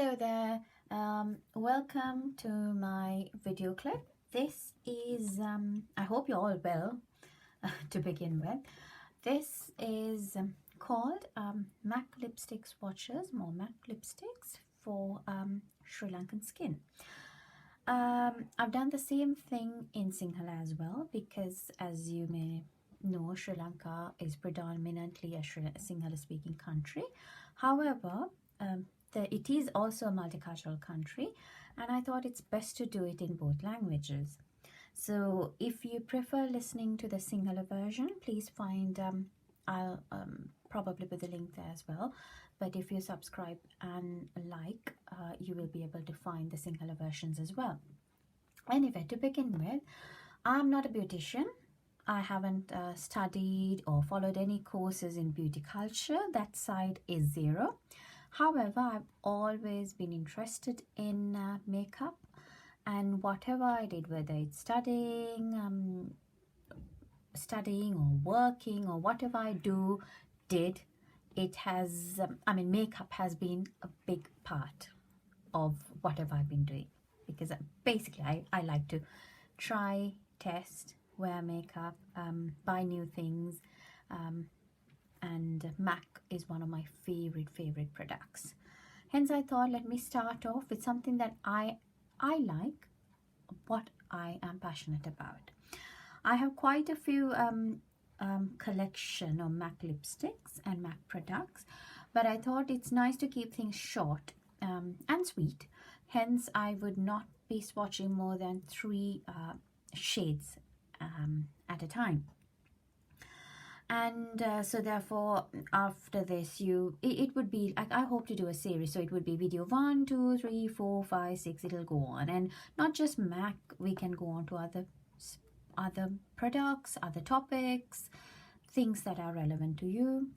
Hello there, welcome to my video clip. This is, I hope you're all well to begin with. This is called MAC lipstick swatches, more MAC lipsticks for Sri Lankan skin. I've done the same thing in Sinhala as well because, as you may know, Sri Lanka is predominantly a Sinhala speaking country. However, it is also a multicultural country, and I thought it's best to do it in both languages. So if you prefer listening to the Sinhala version, please find, I'll probably put the link there as well, but if you subscribe and like, you will be able to find the Sinhala versions as well. Anyway, to begin with, I'm not a beautician. I haven't studied or followed any courses in beauty culture. That side is zero. However, I've always been interested in makeup, and whatever I did, whether it's studying or working or whatever I did, it has, makeup has been a big part of whatever I've been doing, because basically I like to try, test, wear makeup, buy new things, and MAC is one of my favorite products. Hence I thought, let me start off with something that I like, what I am passionate about. I have quite a few collection of MAC lipsticks and MAC products, but I thought it's nice to keep things short and sweet. Hence I would not be swatching more than 3 shades at a time. And so therefore, after this, it would be like, I hope to do a series, so it would be video 1, 2, 3, 4, 5, 6, it'll go on. And not just MAC, we can go on to other products, other topics, things that are relevant to you.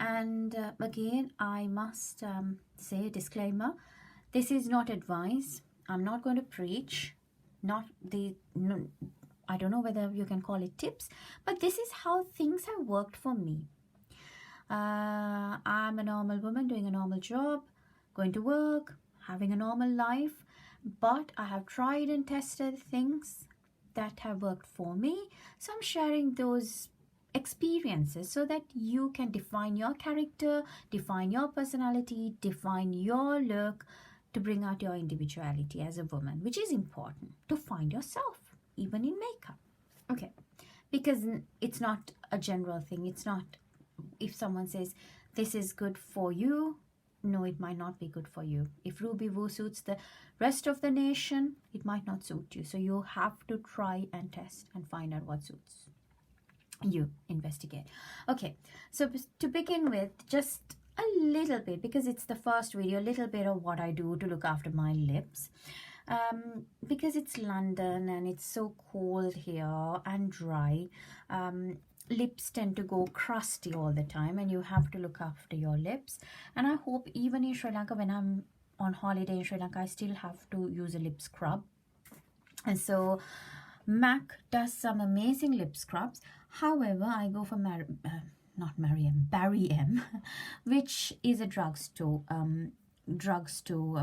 And again, I must say, disclaimer, this is not advice. I'm not going to preach, I don't know whether you can call it tips, but this is how things have worked for me. I'm a normal woman doing a normal job, going to work, having a normal life, but I have tried and tested things that have worked for me. So I'm sharing those experiences so that you can define your character, define your personality, define your look, to bring out your individuality as a woman, which is important to find yourself, even in makeup. Okay, because it's not a general thing. It's not, if someone says this is good for you, no, it might not be good for you. If Ruby Woo suits the rest of the nation, it might not suit you. So you have to try and test and find out what suits you, investigate. Okay, so to begin with, just a little bit, because it's the first video, a little bit of what I do to look after my lips. Because it's London and it's so cold here and dry, lips tend to go crusty all the time, and you have to look after your lips. And I hope even in Sri Lanka, when I'm on holiday in Sri Lanka, I still have to use a lip scrub. And so MAC does some amazing lip scrubs. However, I go for Barry M, which is a drugstore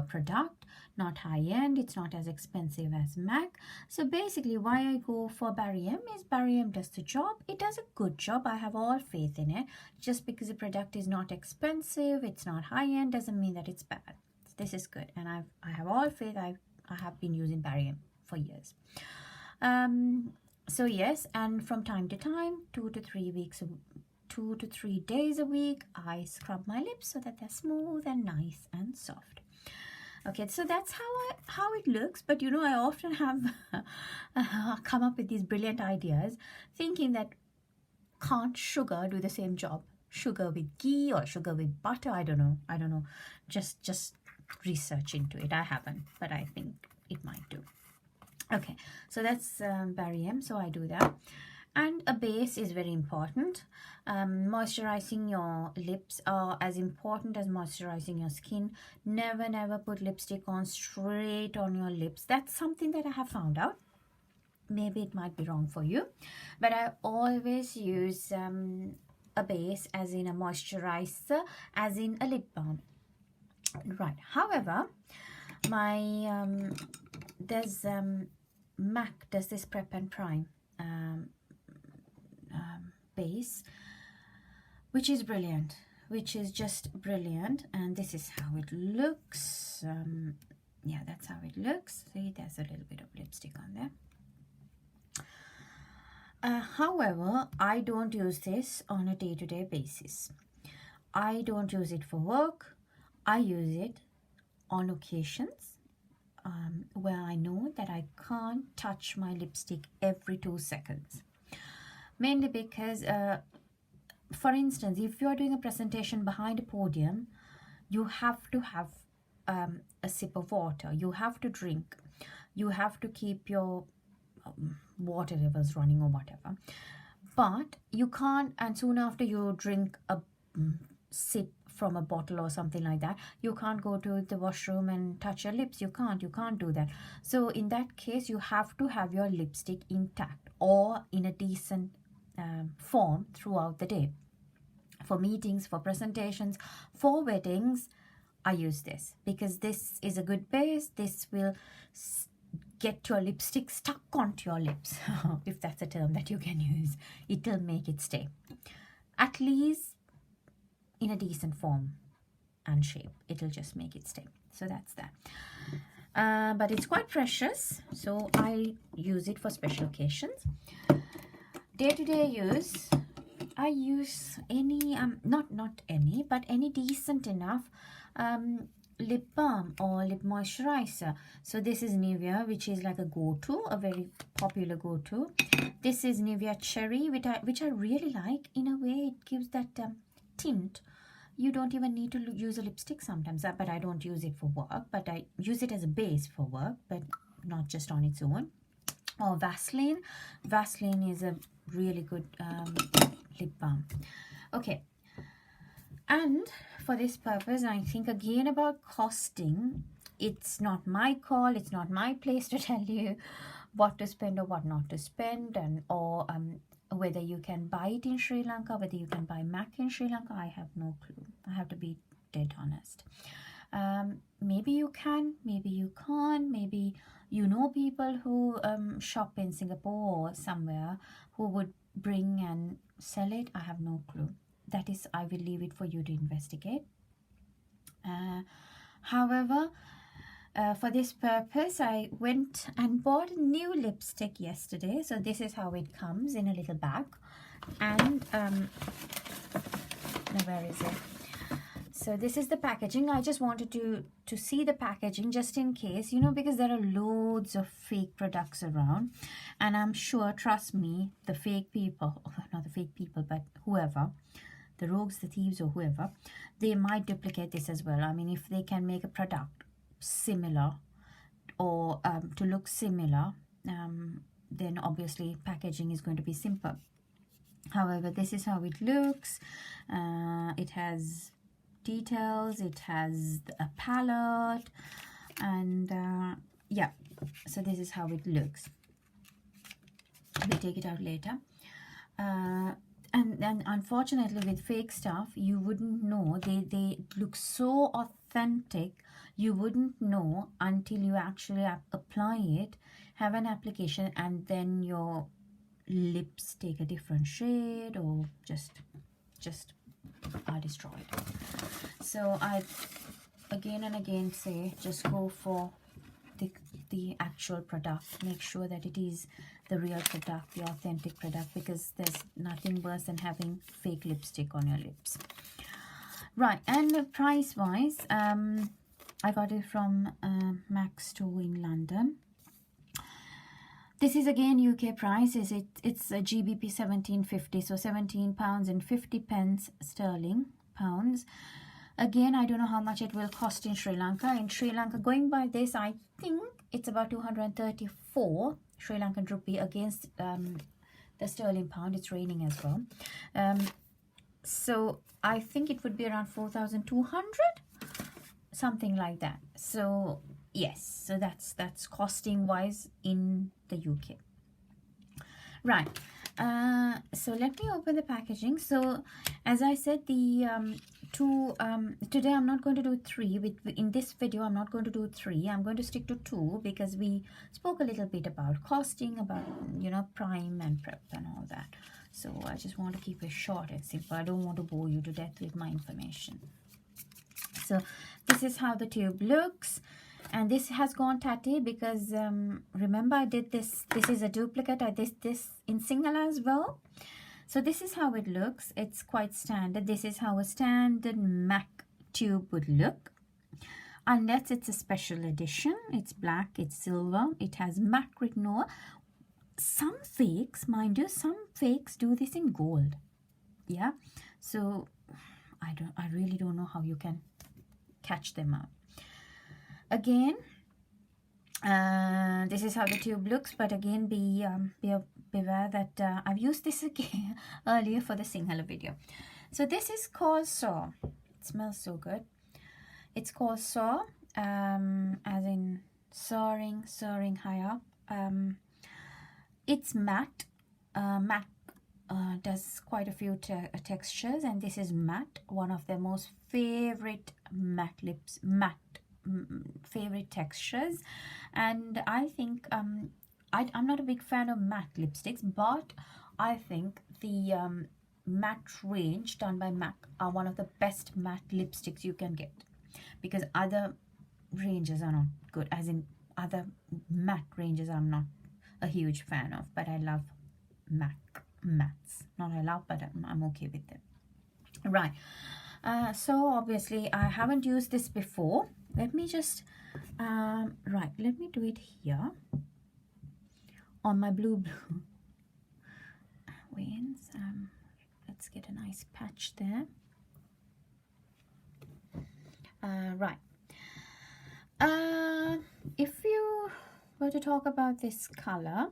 product, not high-end. It's not as expensive as MAC. So basically why I go for Barry M is Barry M does the job. It does a good job. I have all faith in it. Just because the product is not expensive, it's not high-end, doesn't mean that it's bad. This is good, and I have all faith. I have been using Barry M for years. So yes, and from time to time, 2 to 3 days a week, I scrub my lips so that they're smooth and nice and soft. Okay, so that's how it looks. But you know, I often have come up with these brilliant ideas, thinking that can't sugar do the same job? Sugar with ghee or sugar with butter? I don't know. Just research into it. I haven't, but I think it might do. Okay, so that's Barry M. So I do that. And a base is very important. Moisturizing your lips are as important as moisturizing your skin. Never put lipstick on straight on your lips. That's something that I have found out. Maybe it might be wrong for you, but I always use a base, as in a moisturizer, as in a lip balm. Right. However, my there's MAC does this prep and prime base, which is brilliant, which is just brilliant. And this is how it looks. Yeah, that's how it looks. See, there's a little bit of lipstick on there. However, I don't use this on a day-to-day basis. I don't use it for work. I use it on occasions where I know that I can't touch my lipstick every 2 seconds. Mainly because, for instance, if you're doing a presentation behind a podium, you have to have a sip of water. You have to drink. You have to keep your water levels running or whatever. But you can't, and soon after you drink a sip from a bottle or something like that, you can't go to the washroom and touch your lips. You can't do that. So in that case, you have to have your lipstick intact or in a decent form throughout the day. For meetings, for presentations, for weddings, I use this because this is a good base. This will get your lipstick stuck onto your lips, if that's a term that you can use. It will make it stay, at least in a decent form and shape. It'll just make it stay. So that's that. But it's quite precious, so I use it for special occasions. Day-to-day use, I use any not any, but any decent enough lip balm or lip moisturizer. So this is Nivea, which is like a go-to, a very popular go-to. This is Nivea Cherry, which I really like. In a way, it gives that tint. You don't even need to use a lipstick sometimes, but I don't use it for work, but I use it as a base for work, but not just on its own. Or Vaseline. Vaseline is a really good lip balm. Okay. And for this purpose, I think again about costing. It's not my call. It's not my place to tell you what to spend or what not to spend, and or whether you can buy it in Sri Lanka, whether you can buy MAC in Sri Lanka. I have no clue. I have to be dead honest. Maybe you can, maybe you can't, maybe you know people who shop in Singapore or somewhere who would bring and sell it. I have no clue. That is, I will leave it for you to investigate. However, for this purpose, I went and bought a new lipstick yesterday. So this is how it comes in a little bag. And now where is it? So this is the packaging. I just wanted to see the packaging just in case, you know, because there are loads of fake products around. And I'm sure, trust me, the fake people, not the fake people, but whoever, the rogues, the thieves or whoever, they might duplicate this as well. I mean, if they can make a product similar or to look similar, then obviously packaging is going to be simple. However, this is how it looks. It has details, it has a palette, and yeah, so this is how it looks. We'll take it out later. And then unfortunately with fake stuff, you wouldn't know. They look so authentic, you wouldn't know until you actually apply it, have an application, and then your lips take a different shade or just are destroyed. So I again and again say, just go for the actual product. Make sure that it is the real product, the authentic product, because there's nothing worse than having fake lipstick on your lips. Right, and price wise, I got it from MAC store in London. This is again UK price. It's a GBP 17.50, so £17 and 50 pence sterling pounds. Again, I don't know how much it will cost in Sri Lanka. In Sri Lanka, going by this, I think it's about 234 Sri Lankan rupee against the sterling pound. It's raining as well. So I think it would be around 4,200, something like that. So yes, so that's costing wise in the UK. Right, So let me open the packaging. So as I said, the today I'm not going to do 3 in this video. I'm not going to do 3. I'm going to stick to 2 because we spoke a little bit about costing, about prime and prep and all that. So I just want to keep it short and simple. I don't want to bore you to death with my information. So this is how the tube looks. And this has gone tatty because remember I did this. This is a duplicate. I did this in single as well. So this is how it looks. It's quite standard. This is how a standard MAC tube would look. Unless it's a special edition. It's black, it's silver, it has MAC written over. Some fakes, mind you, some fakes do this in gold. Yeah. So I really don't know how you can catch them out. Again, this is how the tube looks, but again beware that I've used this again earlier for the singular video. So this is called SOAR. It smells so good. It's called SOAR, as in soaring high up. It's matte. MAC does quite a few textures, and this is matte, one of their most favorite favorite textures. And I think I'm not a big fan of matte lipsticks, but I think the matte range done by MAC are one of the best matte lipsticks you can get, because other ranges are not good, as in other matte ranges I'm not a huge fan of, but I love mattes. Not I love, but I'm okay with them. Right. So obviously I haven't used this before. Let me just let me do it here on my blue wings. Let's get a nice patch there. Right. If you were to talk about this color,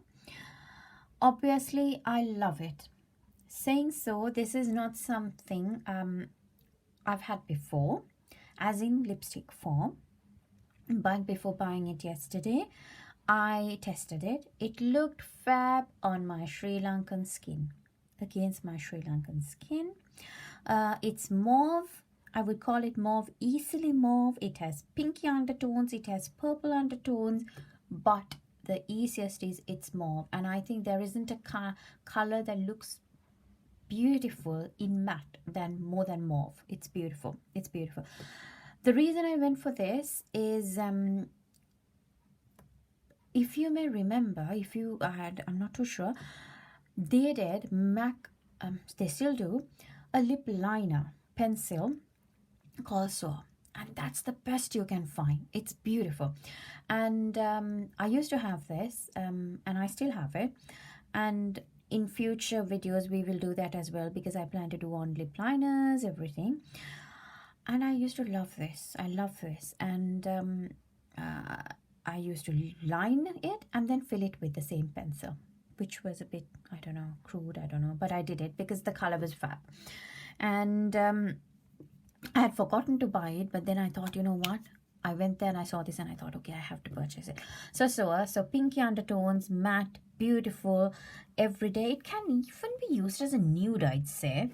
obviously I love it. Saying so, this is not something I've had before, as in lipstick form, but before buying it yesterday, I tested it. It looked fab on my Sri Lankan skin, against my Sri Lankan skin. It's mauve. I would call it mauve, easily mauve. It has pinky undertones, it has purple undertones, but the easiest is it's mauve. And I think there isn't a color that looks beautiful in matte more than mauve. It's beautiful. It's beautiful. The reason I went for this is, if you may remember, if you had, I'm not too sure, they did MAC, they still do, a lip liner pencil called SOAR, and that's the best you can find. It's beautiful. And I used to have this, and I still have it, and in future videos we will do that as well, because I plan to do on lip liners, everything. And I used to love this. I love this. And I used to line it and then fill it with the same pencil, which was a bit, I don't know, crude, I don't know, but I did it because the color was fab. And I had forgotten to buy it, but then I thought, you know what, I went there and I saw this and I thought, okay, I have to purchase it. So pinky undertones, matte, beautiful, everyday. It can even be used as a nude, I'd say.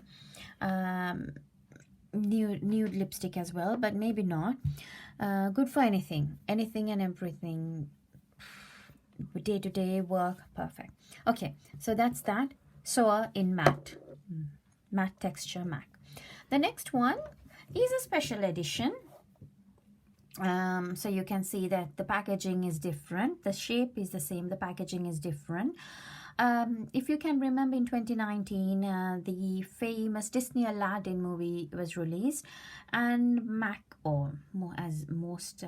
Nude lipstick as well, but maybe not. Good for anything and everything. Day-to-day work, perfect. Okay, so that's that. SOAR in matte texture MAC. The next one is a special edition. So you can see that the packaging is different. The shape is the same. The packaging is different. If you can remember, in 2019, the famous Disney Aladdin movie was released, and MAC, or as most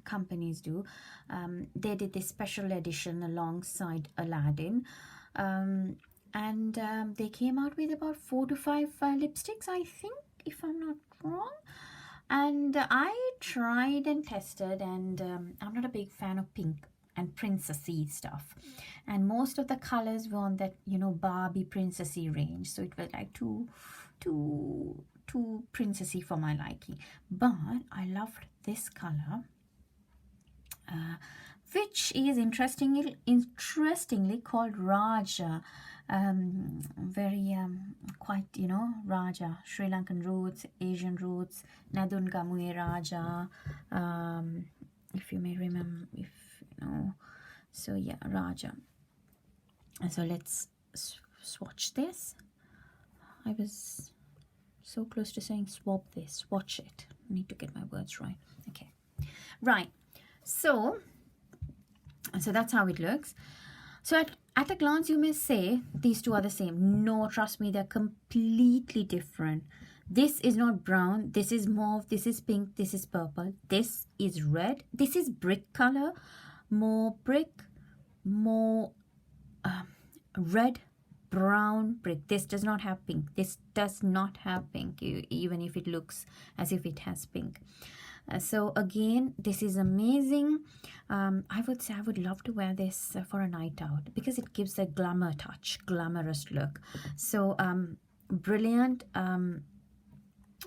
companies do, they did this special edition alongside Aladdin, and they came out with about 4 to 5 lipsticks, I think, if I'm not wrong. And I tried and tested, and I'm not a big fan of pink and princessy stuff, and most of the colors were on that, Barbie princessy range, so it was like too princessy for my liking. But I loved this color which is interestingly called Raja. Very quite, you know, Raja, Sri Lankan roots, Asian roots, Nadun Gamue Raja, if you may remember, if you know. So yeah, Raja. And so let's swatch this. I was so close to saying swab this, swatch it. I need to get my words right. Okay, right. So that's how it looks. So at a glance, you may say these two are the same. No, trust me, they're completely different. This is not brown. This is mauve. This is pink. This is purple. This is red. This is brick color. More brick, more red, brown brick. This does not have pink. This does not have pink, even if it looks as if it has pink. So again, this is amazing. I would say I would love to wear this for a night out because it gives a glamour touch, glamorous look. So brilliant,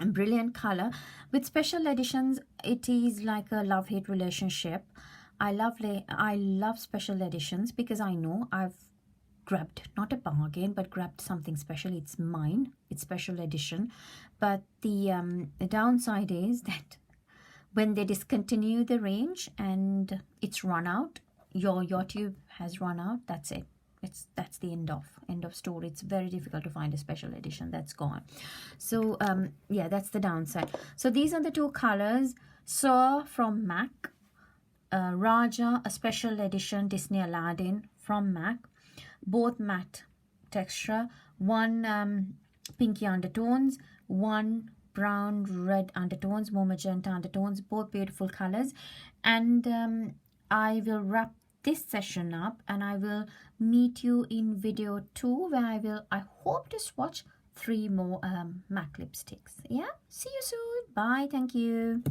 brilliant color. With special editions, it is like a love-hate relationship. I love special editions because I know I've grabbed not a bargain but grabbed something special. It's mine, it's special edition. But the downside is that when they discontinue the range and it's run out, your tube has run out, that's it. That's the end of story. It's very difficult to find a special edition. That's gone. So yeah, that's the downside. So these are the two colors. SOAR from MAC, Raja, a special edition Disney Aladdin from MAC, both matte texture, one pinky undertones, one brown red undertones, more magenta undertones, both beautiful colors. And I will wrap this session up and I will meet you in video 2 where I hope to swatch 3 more MAC lipsticks. Yeah, see you soon. Bye. Thank you.